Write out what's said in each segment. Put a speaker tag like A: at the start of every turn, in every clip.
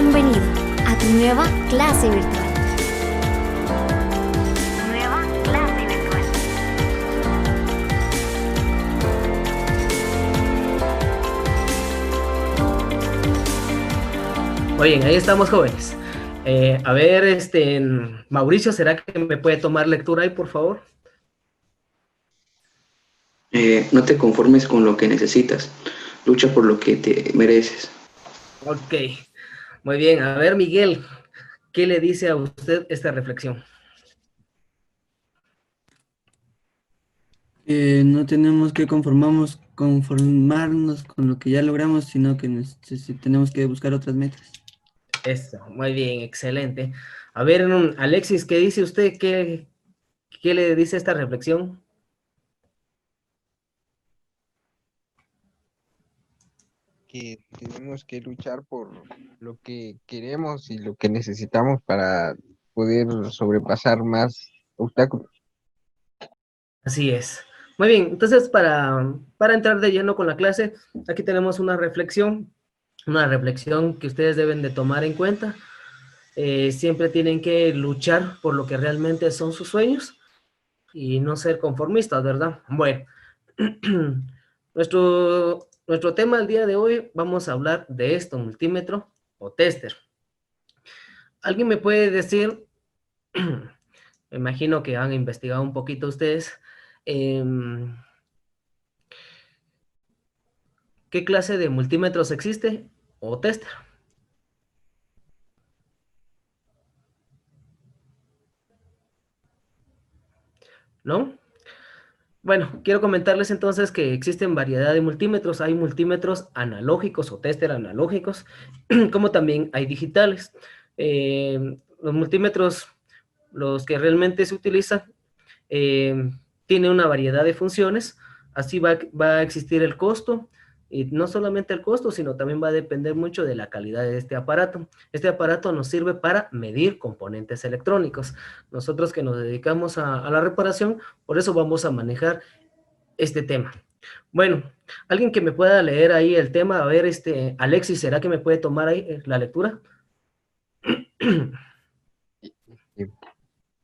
A: Bienvenido a tu nueva clase virtual. Nueva clase virtual.
B: Muy bien, ahí estamos, jóvenes. A ver, Mauricio, ¿será que me puede tomar lectura ahí, por favor?
C: No te conformes con lo que necesitas, lucha por lo que te mereces.
B: Ok, muy bien. A ver, Miguel, ¿qué le dice a usted esta reflexión?
D: No tenemos que conformarnos con lo que ya logramos, sino que tenemos que buscar otras metas.
B: Esto, muy bien, excelente. A ver, Alexis, ¿qué dice usted? ¿Qué le dice esta reflexión?
E: Que tenemos que luchar por lo que queremos y lo que necesitamos para poder sobrepasar más obstáculos.
B: Así es. Muy bien, entonces para entrar de lleno con la clase, aquí tenemos una reflexión que ustedes deben de tomar en cuenta. Siempre tienen que luchar por lo que realmente son sus sueños y no ser conformistas, ¿verdad? Bueno, nuestro tema el día de hoy vamos a hablar de esto, multímetro o tester. ¿Alguien me puede decir, me imagino que han investigado un poquito ustedes, qué clase de multímetros existe o tester? ¿No? Bueno, quiero comentarles entonces que existen variedad de multímetros. Hay multímetros analógicos o tester analógicos, como también hay digitales. Los multímetros, los que realmente se utilizan, eh, tienen una variedad de funciones. Así va a existir el costo, y no solamente el costo, sino también va a depender mucho de la calidad de este aparato. Este aparato nos sirve para medir componentes electrónicos. Nosotros que nos dedicamos a la reparación, por eso vamos a manejar este tema. Bueno, alguien que me pueda leer ahí el tema, a ver, Alexis, ¿será que me puede tomar ahí la lectura?
E: En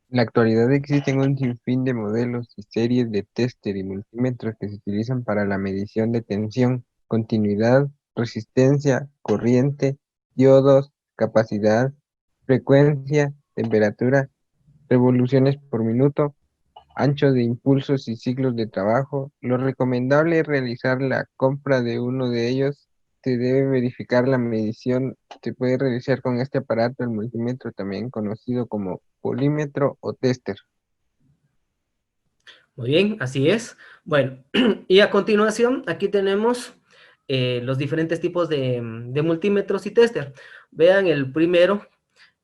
E: la actualidad existen un sinfín de modelos y series de tester y multímetros que se utilizan para la medición de tensión, continuidad, resistencia, corriente, diodos, capacidad, frecuencia, temperatura, revoluciones por minuto, ancho de impulsos y ciclos de trabajo. Lo recomendable es realizar la compra de uno de ellos. Se debe verificar la medición. Se puede realizar con este aparato el multímetro, también conocido como polímetro o tester.
B: Muy bien, así es. Bueno, y a continuación, aquí tenemos los diferentes tipos de multímetros y tester. Vean el primero,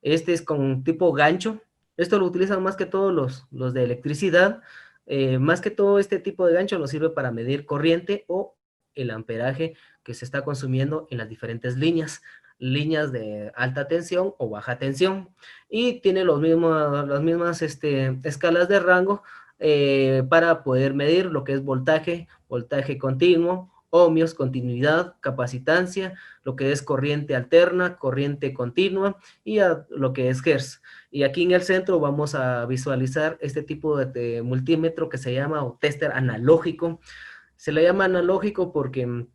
B: este es con tipo gancho. Esto lo utilizan más que todos los de electricidad. Más que todo este tipo de gancho nos sirve para medir corriente o el amperaje que se está consumiendo en las diferentes líneas de alta tensión o baja tensión. Y tiene las mismas escalas de rango para poder medir lo que es voltaje continuo, ohmios, continuidad, capacitancia, lo que es corriente alterna, corriente continua y a lo que es Hertz. Y aquí en el centro vamos a visualizar este tipo de multímetro que se llama o tester analógico. Se le llama analógico porque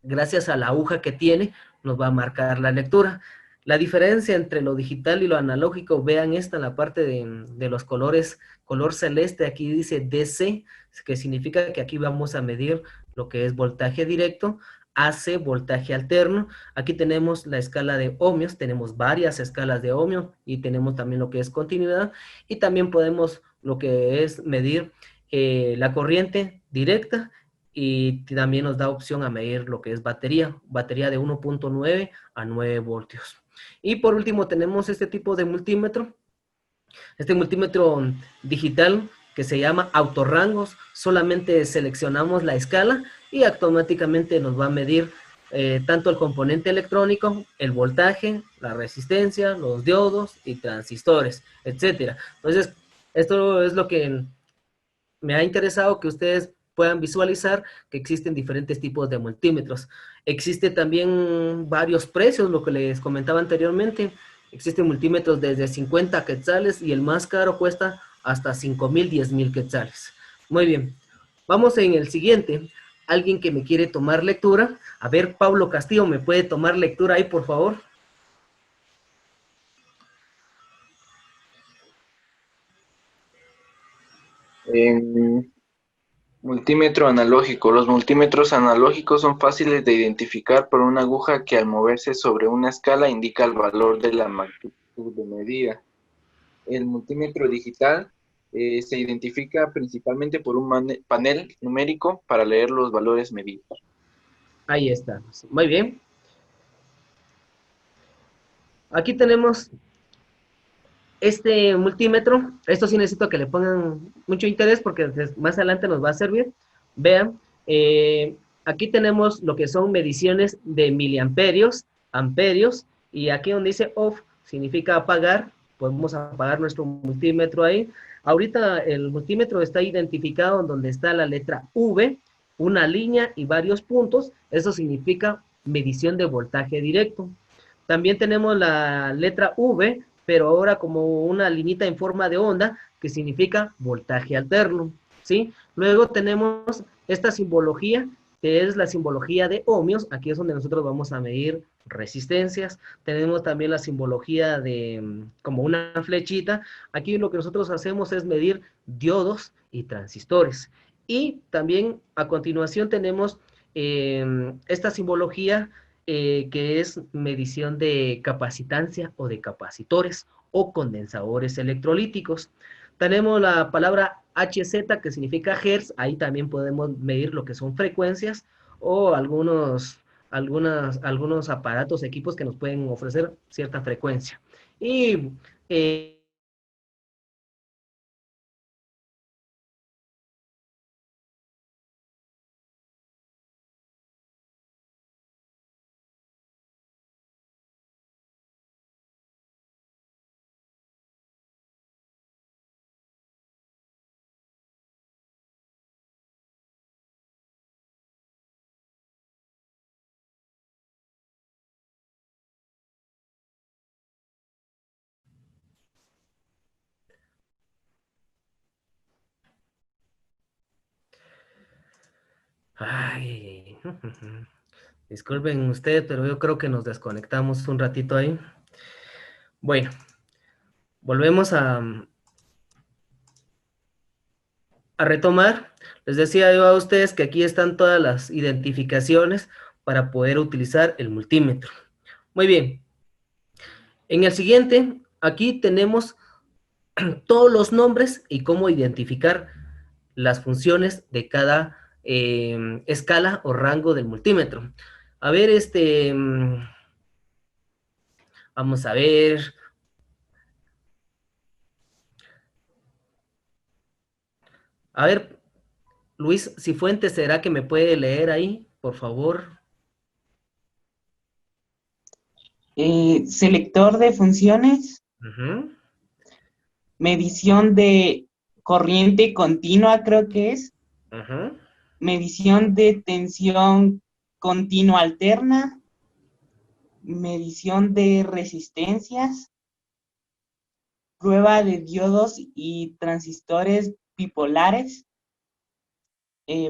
B: gracias a la aguja que tiene, nos va a marcar la lectura. La diferencia entre lo digital y lo analógico, vean esta en la parte de los colores, color celeste, aquí dice DC, que significa que aquí vamos a medir lo que es voltaje directo, AC, voltaje alterno. Aquí tenemos la escala de ohmios, tenemos varias escalas de ohmios y tenemos también lo que es continuidad y también podemos lo que es medir la corriente directa y también nos da opción a medir lo que es batería de 1.9 a 9 voltios. Y por último tenemos este tipo de multímetro, este multímetro digital que se llama autorrangos, solamente seleccionamos la escala y automáticamente nos va a medir tanto el componente electrónico, el voltaje, la resistencia, los diodos y transistores, etcétera. Entonces, esto es lo que me ha interesado que ustedes puedan visualizar que existen diferentes tipos de multímetros. Existe también varios precios, lo que les comentaba anteriormente. Existen multímetros desde 50 quetzales y el más caro cuesta hasta 5,000, 10,000 quetzales. Muy bien, vamos en el siguiente. Alguien que me quiere tomar lectura. A ver, Pablo Castillo, ¿me puede tomar lectura ahí, por favor?
F: Multímetro analógico. Los multímetros analógicos son fáciles de identificar por una aguja que al moverse sobre una escala indica el valor de la magnitud de medida. El multímetro digital se identifica principalmente por un panel numérico para leer los valores medidos.
B: Ahí está. Muy bien. Aquí tenemos este multímetro. Esto sí necesito que le pongan mucho interés porque más adelante nos va a servir. Vean, aquí tenemos lo que son mediciones de miliamperios, amperios, y aquí donde dice off significa apagar. Podemos apagar nuestro multímetro ahí. Ahorita el multímetro está identificado donde está la letra V, una línea y varios puntos. Eso significa medición de voltaje directo. También tenemos la letra V, pero ahora como una linita en forma de onda, que significa voltaje alterno, ¿sí? Luego tenemos esta simbología, que es la simbología de ohmios. Aquí es donde nosotros vamos a medir resistencias. Tenemos también la simbología de como una flechita. Aquí lo que nosotros hacemos es medir diodos y transistores. Y también a continuación tenemos esta simbología que es medición de capacitancia o de capacitores o condensadores electrolíticos. Tenemos la palabra Hz, que significa Hertz. Ahí también podemos medir lo que son frecuencias o algunos aparatos, equipos que nos pueden ofrecer cierta frecuencia. Y ay, disculpen ustedes, pero yo creo que nos desconectamos un ratito ahí. Bueno, volvemos a retomar. Les decía yo a ustedes que aquí están todas las identificaciones para poder utilizar el multímetro. Muy bien. En el siguiente, aquí tenemos todos los nombres y cómo identificar las funciones de cada escala o rango del multímetro. A ver, vamos a ver. A ver, Luis Cifuentes, ¿será que me puede leer ahí, por favor?
G: Selector de funciones,
B: Ujú,
G: medición de corriente continua, creo que es,
B: ujú.
G: medición de tensión continua alterna, medición de resistencias, prueba de diodos y transistores bipolares,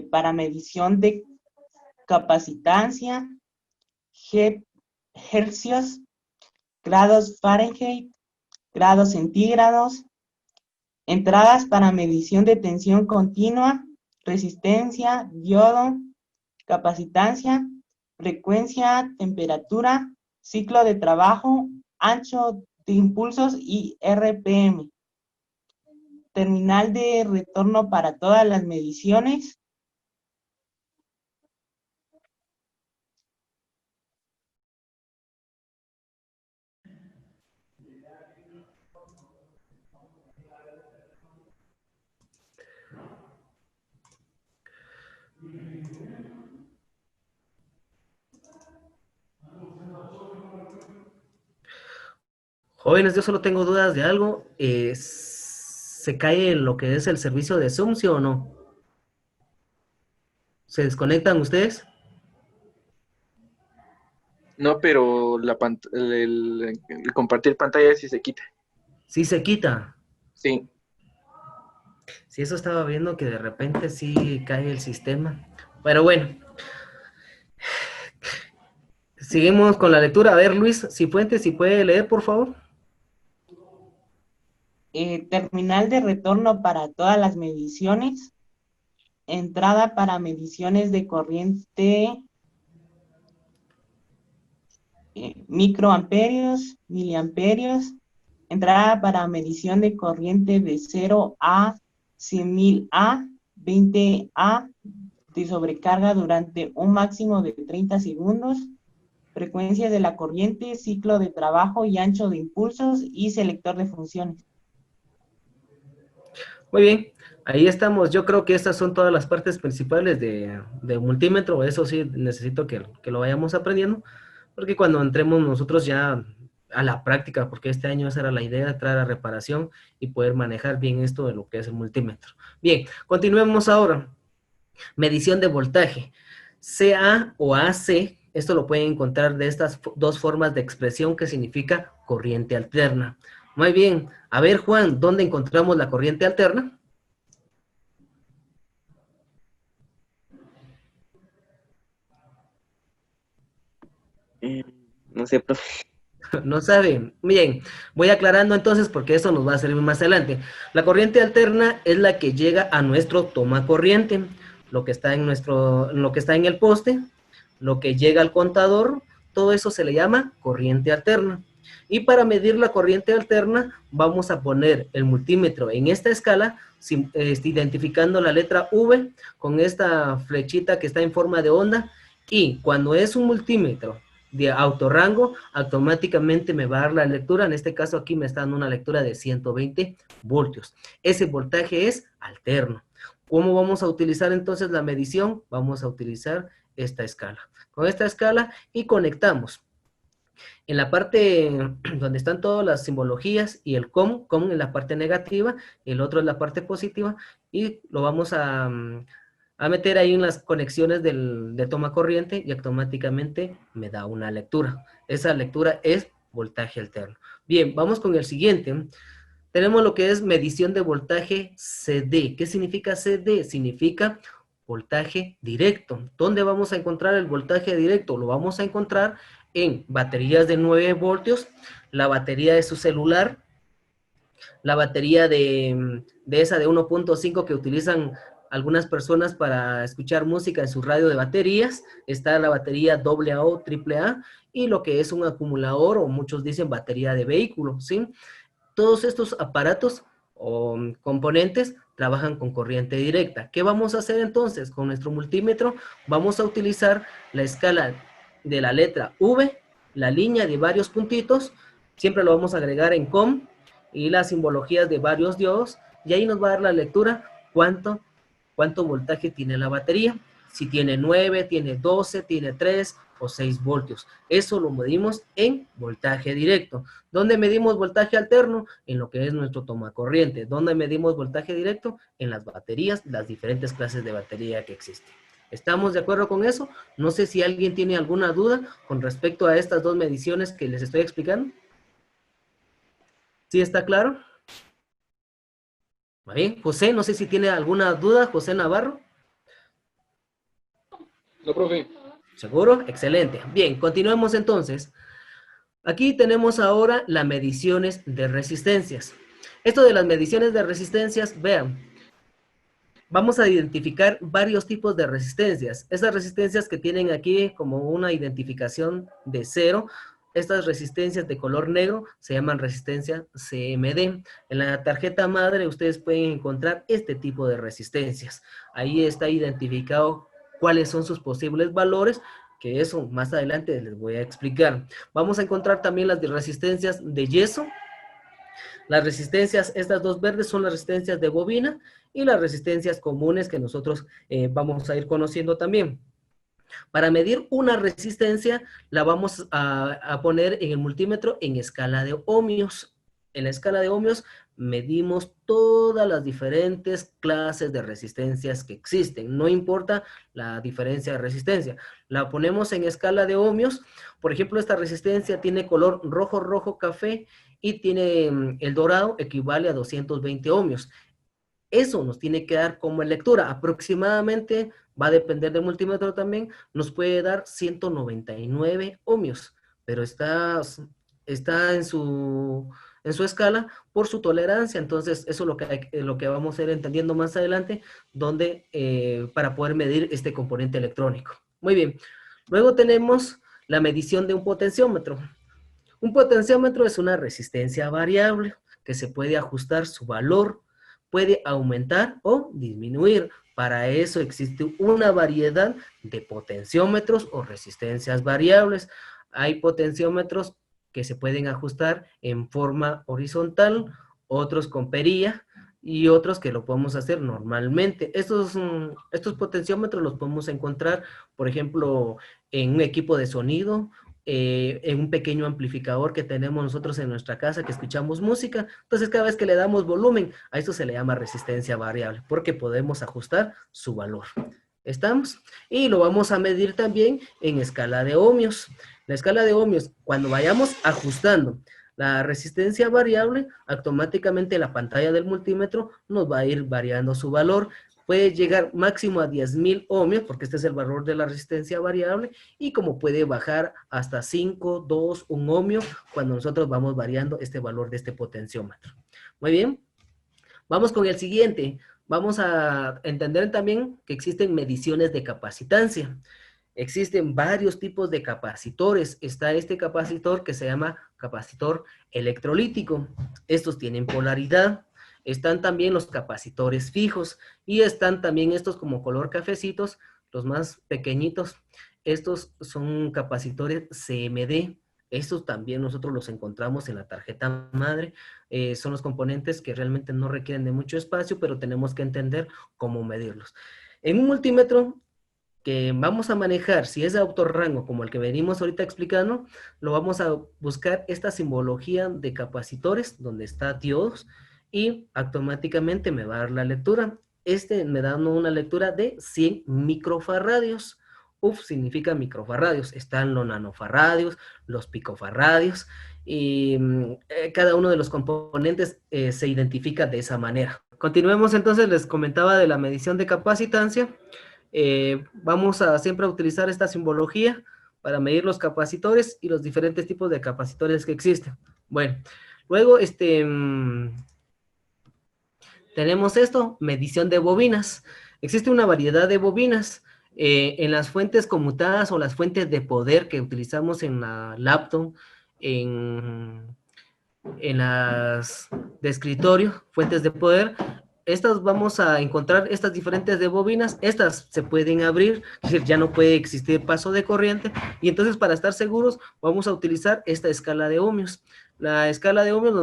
G: para medición de capacitancia, hercios, grados Fahrenheit, grados centígrados, entradas para medición de tensión continua, resistencia, diodo, capacitancia, frecuencia, temperatura, ciclo de trabajo, ancho de impulsos y RPM. Terminal de retorno para todas las mediciones.
B: Jóvenes, yo solo tengo dudas de algo. ¿Se cae lo que es el servicio de Zoom, sí o no? ¿Se desconectan ustedes?
F: No, pero el compartir pantalla sí se quita.
B: Sí se quita.
F: Sí.
B: Sí, eso estaba viendo que de repente sí cae el sistema. Pero bueno. Seguimos con la lectura. A ver, Luis Cifuentes, si puede leer, por favor.
G: Terminal de retorno para todas las mediciones. Entrada para mediciones de corriente microamperios, miliamperios. Entrada para medición de corriente de 0 a 100.000 A, 20 A de sobrecarga durante un máximo de 30 segundos. Frecuencia de la corriente, ciclo de trabajo y ancho de impulsos y selector de funciones.
B: Muy bien, ahí estamos. Yo creo que estas son todas las partes principales de multímetro. Eso sí, necesito que lo vayamos aprendiendo, porque cuando entremos nosotros ya a la práctica, porque este año esa era la idea, entrar a reparación y poder manejar bien esto de lo que es el multímetro. Bien, continuemos ahora. Medición de voltaje. CA o AC, esto lo pueden encontrar de estas dos formas de expresión que significa corriente alterna. Muy bien, a ver Juan, ¿dónde encontramos la corriente alterna?
H: No sé, profe.
B: No sabe. Bien, voy aclarando entonces porque eso nos va a servir más adelante. La corriente alterna es la que llega a nuestro toma corriente, lo que está lo que está en el poste, lo que llega al contador, todo eso se le llama corriente alterna. Y para medir la corriente alterna vamos a poner el multímetro en esta escala, identificando la letra V con esta flechita que está en forma de onda, y cuando es un multímetro de autorrango, automáticamente me va a dar la lectura. En este caso aquí me está dando una lectura de 120 voltios. Ese voltaje es alterno. ¿Cómo vamos a utilizar entonces la medición? Vamos a utilizar esta escala. Con esta escala y conectamos. En la parte donde están todas las simbologías y el COM en la parte negativa, el otro es la parte positiva, y lo vamos a meter ahí en las conexiones de toma corriente y automáticamente me da una lectura. Esa lectura es voltaje alterno. Bien, vamos con el siguiente. Tenemos lo que es medición de voltaje CD. ¿Qué significa CD? Significa voltaje directo. ¿Dónde vamos a encontrar el voltaje directo? Lo vamos a encontrar en baterías de 9 voltios, la batería de su celular, la batería de esa de 1.5 que utilizan algunas personas para escuchar música en su radio de baterías, está la batería AA o AAA, y lo que es un acumulador, o muchos dicen batería de vehículo, ¿sí? Todos estos aparatos o componentes trabajan con corriente directa. ¿Qué vamos a hacer entonces? Con nuestro multímetro vamos a utilizar la escala de la letra V, la línea de varios puntitos, siempre lo vamos a agregar en COM, y las simbologías de varios diodos, y ahí nos va a dar la lectura cuánto voltaje tiene la batería, si tiene 9, tiene 12, tiene 3 o 6 voltios. Eso lo medimos en voltaje directo. ¿Dónde medimos voltaje alterno? En lo que es nuestro tomacorriente. ¿Dónde medimos voltaje directo? En las baterías, las diferentes clases de batería que existen. ¿Estamos de acuerdo con eso? No sé si alguien tiene alguna duda con respecto a estas dos mediciones que les estoy explicando. ¿Sí está claro? Muy bien. José, no sé si tiene alguna duda. José Navarro.
I: No, profe.
B: ¿Seguro? Excelente. Bien, continuemos entonces. Aquí tenemos ahora las mediciones de resistencias. Esto de las mediciones de resistencias, vean, vamos a identificar varios tipos de resistencias. Esas resistencias que tienen aquí como una identificación de 0, estas resistencias de color negro se llaman resistencia CMD. En la tarjeta madre ustedes pueden encontrar este tipo de resistencias. Ahí está identificado cuáles son sus posibles valores, que eso más adelante les voy a explicar. Vamos a encontrar también las de resistencias de yeso. Las resistencias, estas dos verdes, son las resistencias de bobina, y las resistencias comunes que nosotros vamos a ir conociendo también. Para medir una resistencia, la vamos a poner en el multímetro en escala de ohmios. En la escala de ohmios medimos todas las diferentes clases de resistencias que existen, no importa la diferencia de resistencia. La ponemos en escala de ohmios, por ejemplo, esta resistencia tiene color rojo, rojo, café, y tiene el dorado, equivale a 220 ohmios. Eso nos tiene que dar como en lectura, aproximadamente, va a depender del multímetro también, nos puede dar 199 ohmios, pero está en su escala por su tolerancia. Entonces eso es lo que vamos a ir entendiendo más adelante, para poder medir este componente electrónico. Muy bien, luego tenemos la medición de un potenciómetro. Un potenciómetro es una resistencia variable que se puede ajustar su valor, puede aumentar o disminuir. Para eso existe una variedad de potenciómetros o resistencias variables. Hay potenciómetros que se pueden ajustar en forma horizontal, otros con perilla y otros que lo podemos hacer normalmente. Estos potenciómetros los podemos encontrar, por ejemplo, en un equipo de sonido, en un pequeño amplificador que tenemos nosotros en nuestra casa, que escuchamos música. Entonces cada vez que le damos volumen, a esto se le llama resistencia variable, porque podemos ajustar su valor. ¿Estamos? Y lo vamos a medir también en escala de ohmios. La escala de ohmios, cuando vayamos ajustando la resistencia variable, automáticamente la pantalla del multímetro nos va a ir variando su valor. Puede llegar máximo a 10.000 ohmios, porque este es el valor de la resistencia variable, y como puede bajar hasta 5, 2, 1 ohmio, cuando nosotros vamos variando este valor de este potenciómetro. Muy bien. Vamos con el siguiente. Vamos a entender también que existen mediciones de capacitancia. Existen varios tipos de capacitores. Está este capacitor que se llama capacitor electrolítico. Estos tienen polaridad. Están también los capacitores fijos y están también estos como color cafecitos, los más pequeñitos. Estos son capacitores CMD. Estos también nosotros los encontramos en la tarjeta madre. Son los componentes que realmente no requieren de mucho espacio, pero tenemos que entender cómo medirlos. En un multímetro que vamos a manejar, si es de autorrango, como el que venimos ahorita explicando, lo vamos a buscar esta simbología de capacitores, donde está diodos, y automáticamente me va a dar la lectura. Me da una lectura de 100 microfaradios. Significa microfaradios. Están los nanofaradios, los picofaradios, y cada uno de los componentes se identifica de esa manera. Continuemos entonces, les comentaba de la medición de capacitancia. Vamos a siempre utilizar esta simbología para medir los capacitores y los diferentes tipos de capacitores que existen. Bueno, luego tenemos esto, medición de bobinas. Existe una variedad de bobinas. En las fuentes conmutadas o las fuentes de poder que utilizamos en la laptop, en las de escritorio, fuentes de poder, estas vamos a encontrar estas diferentes de bobinas. Estas se pueden abrir, es decir, ya no puede existir paso de corriente, y entonces para estar seguros vamos a utilizar esta escala de ohmios. La escala de ohmios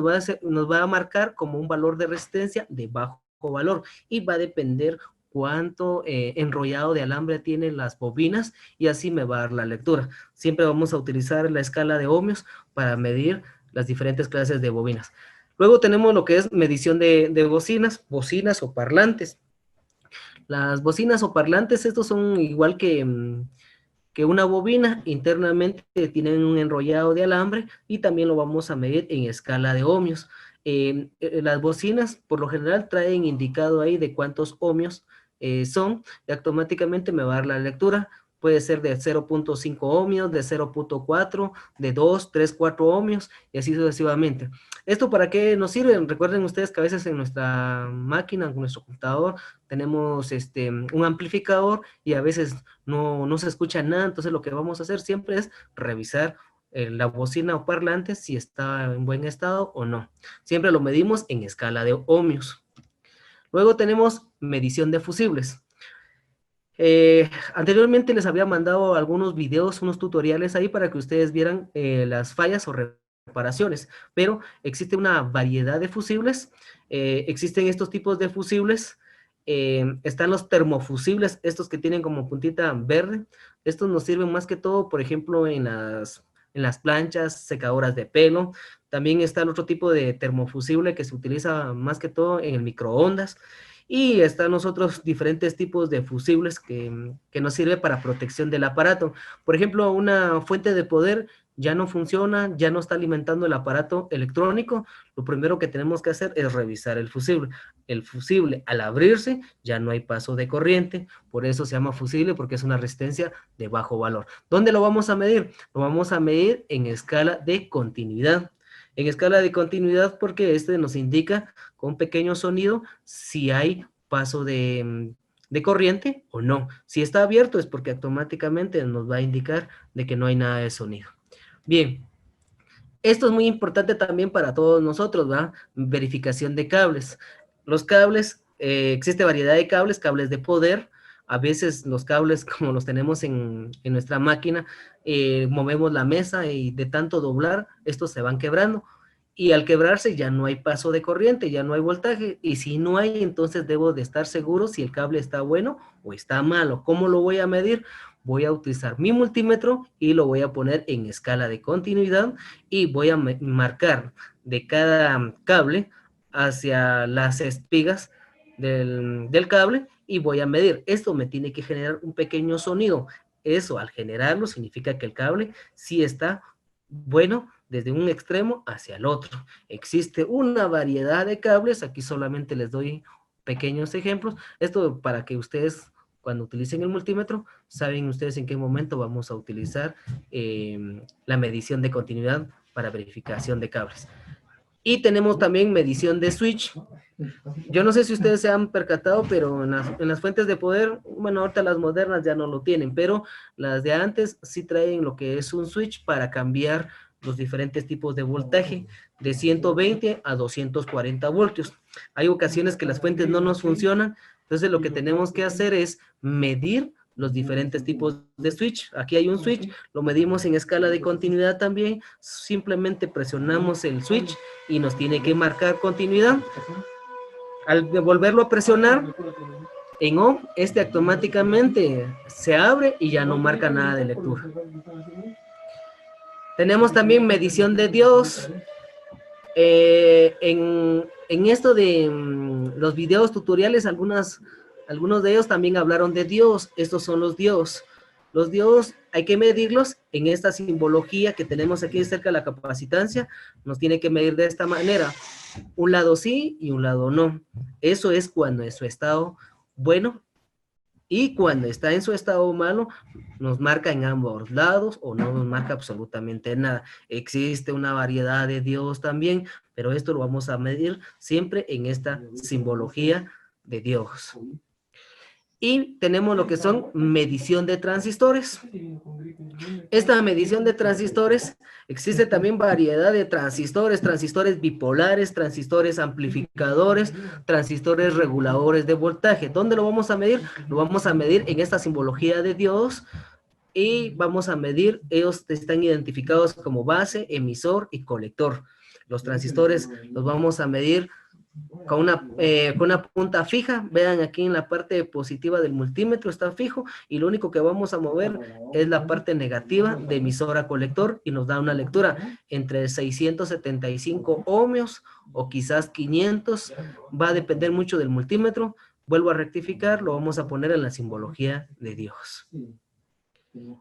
B: nos va a marcar como un valor de resistencia de bajo valor, y va a depender cuánto enrollado de alambre tienen las bobinas, y así me va a dar la lectura. Siempre vamos a utilizar la escala de ohmios para medir las diferentes clases de bobinas. Luego tenemos lo que es medición de bocinas o parlantes. Las bocinas o parlantes, estos son igual que una bobina. Internamente tienen un enrollado de alambre, y también lo vamos a medir en escala de ohmios. Las bocinas por lo general traen indicado ahí de cuántos ohmios son, y automáticamente me va a dar la lectura. Puede ser de 0.5 ohmios, de 0.4, de 2, 3, 4 ohmios, y así sucesivamente. ¿Esto para qué nos sirve? Recuerden ustedes que a veces en nuestra máquina, en nuestro computador, tenemos un amplificador, y a veces no se escucha nada. Entonces lo que vamos a hacer siempre es revisar la bocina o parlante si está en buen estado o no. Siempre lo medimos en escala de ohmios. Luego tenemos medición de fusibles. Anteriormente les había mandado algunos videos, unos tutoriales ahí para que ustedes vieran las fallas o reparaciones, pero existe una variedad de fusibles. Existen estos tipos de fusibles. Están los termofusibles, estos que tienen como puntita verde. Estos nos sirven más que todo, por ejemplo, en las planchas, secadoras de pelo. También está el otro tipo de termofusible que se utiliza más que todo en el microondas. Y están los otros diferentes tipos de fusibles que nos sirve para protección del aparato. Por ejemplo, una fuente de poder ya no funciona, ya no está alimentando el aparato electrónico. Lo primero que tenemos que hacer es revisar el fusible. El fusible, al abrirse, ya no hay paso de corriente, por eso se llama fusible, porque es una resistencia de bajo valor. ¿Dónde lo vamos a medir? Lo vamos a medir en escala de continuidad. En escala de continuidad, porque este nos indica con un pequeño sonido si hay paso de corriente o no. Si está abierto es porque automáticamente nos va a indicar de que no hay nada de sonido. Bien, esto es muy importante también para todos nosotros, ¿va? Verificación de cables. Los cables, existe variedad de cables, cables de poder. A veces los cables, como los tenemos en nuestra máquina, movemos la mesa y de tanto doblar, estos se van quebrando. Y al quebrarse ya no hay paso de corriente, ya no hay voltaje. Y si no hay, entonces debo de estar seguro si el cable está bueno o está malo. ¿Cómo lo voy a medir? Voy a utilizar mi multímetro y lo voy a poner en escala de continuidad y voy a marcar de cada cable hacia las espigas del cable y voy a medir. Esto me tiene que generar un pequeño sonido. Eso, al generarlo, significa que el cable sí está bueno desde un extremo hacia el otro. Existe una variedad de cables, aquí solamente les doy pequeños ejemplos. Esto para que ustedes, cuando utilicen el multímetro, saben ustedes en qué momento vamos a utilizar la medición de continuidad para verificación de cables. Y tenemos también medición de switch. Yo no sé si ustedes se han percatado, pero en las fuentes de poder, bueno, ahorita las modernas ya no lo tienen, pero las de antes sí traen lo que es un switch para cambiar los diferentes tipos de voltaje, de 120 a 240 voltios. Hay ocasiones que las fuentes no nos funcionan, entonces lo que tenemos que hacer es medir los diferentes tipos de switch. Aquí hay un switch, lo medimos en escala de continuidad también, simplemente presionamos el switch y nos tiene que marcar continuidad. Al volverlo a presionar en on, este automáticamente se abre y ya no marca nada de lectura. Tenemos también medición de diodos. En esto de los videos tutoriales, algunos de ellos también hablaron de diodos. Estos son los diodos. Los diodos hay que medirlos en esta simbología que tenemos aquí cerca de la capacitancia. Nos tiene que medir de esta manera. Un lado sí y un lado no. Eso es cuando es su estado bueno. Y cuando está en su estado malo, nos marca en ambos lados o no nos marca absolutamente nada. Existe una variedad de diodos también, pero esto lo vamos a medir siempre en esta simbología de diodos. Y tenemos lo que son medición de transistores. Esta medición de transistores, existe también variedad de transistores, transistores bipolares, transistores amplificadores, transistores reguladores de voltaje. ¿Dónde lo vamos a medir? Lo vamos a medir en esta simbología de diodos y vamos a medir, ellos están identificados como base, emisor y colector. Los transistores los vamos a medir con una punta fija. Vean aquí en la parte positiva del multímetro está fijo y lo único que vamos a mover es la parte negativa de emisor a colector y nos da una lectura entre 675 ohmios o quizás 500, va a depender mucho del multímetro. Vuelvo a rectificar, lo vamos a poner en la simbología de Dios.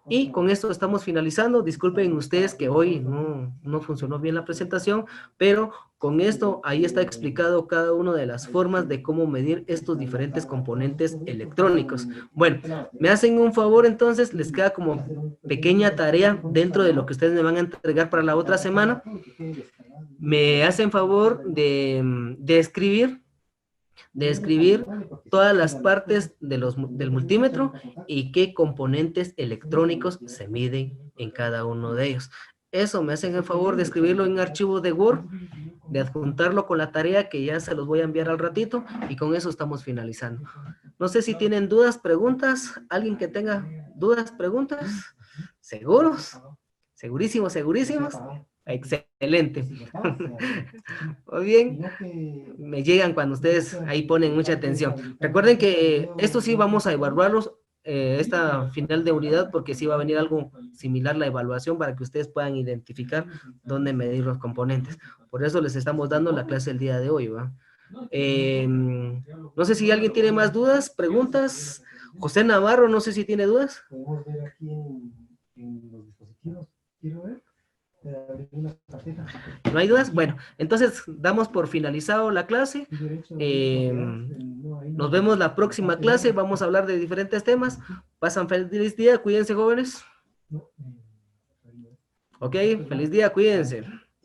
B: Y con esto estamos finalizando. Disculpen ustedes que hoy no funcionó bien la presentación, pero con esto ahí está explicado cada una de las formas de cómo medir estos diferentes componentes electrónicos. Bueno, me hacen un favor entonces, les queda como pequeña tarea dentro de lo que ustedes me van a entregar para la otra semana. Me hacen favor de escribir todas las partes del multímetro y qué componentes electrónicos se miden en cada uno de ellos. Eso, me hacen el favor de escribirlo en archivo de Word, de adjuntarlo con la tarea que ya se los voy a enviar al ratito y con eso estamos finalizando. No sé si tienen dudas, preguntas. ¿Alguien que tenga dudas, preguntas? ¿Seguros? ¿Segurísimos, segurísimos? Excelente. Muy bien, me llegan cuando ustedes ahí ponen mucha atención. Recuerden que esto sí vamos a evaluarlos esta final de unidad porque sí va a venir algo similar la evaluación para que ustedes puedan identificar dónde medir los componentes. Por eso les estamos dando la clase el día de hoy, ¿va? No sé si alguien tiene más dudas, preguntas. José Navarro, no sé si tiene dudas.
H: Podemos ver aquí en los dispositivos. Quiero ver. Abrir una tarjeta.
B: ¿No hay dudas? Bueno, entonces damos por finalizado la clase. Nos vemos la próxima clase. Vamos a hablar de diferentes temas. Pasan feliz día. Cuídense, jóvenes. Ok, feliz día. Cuídense.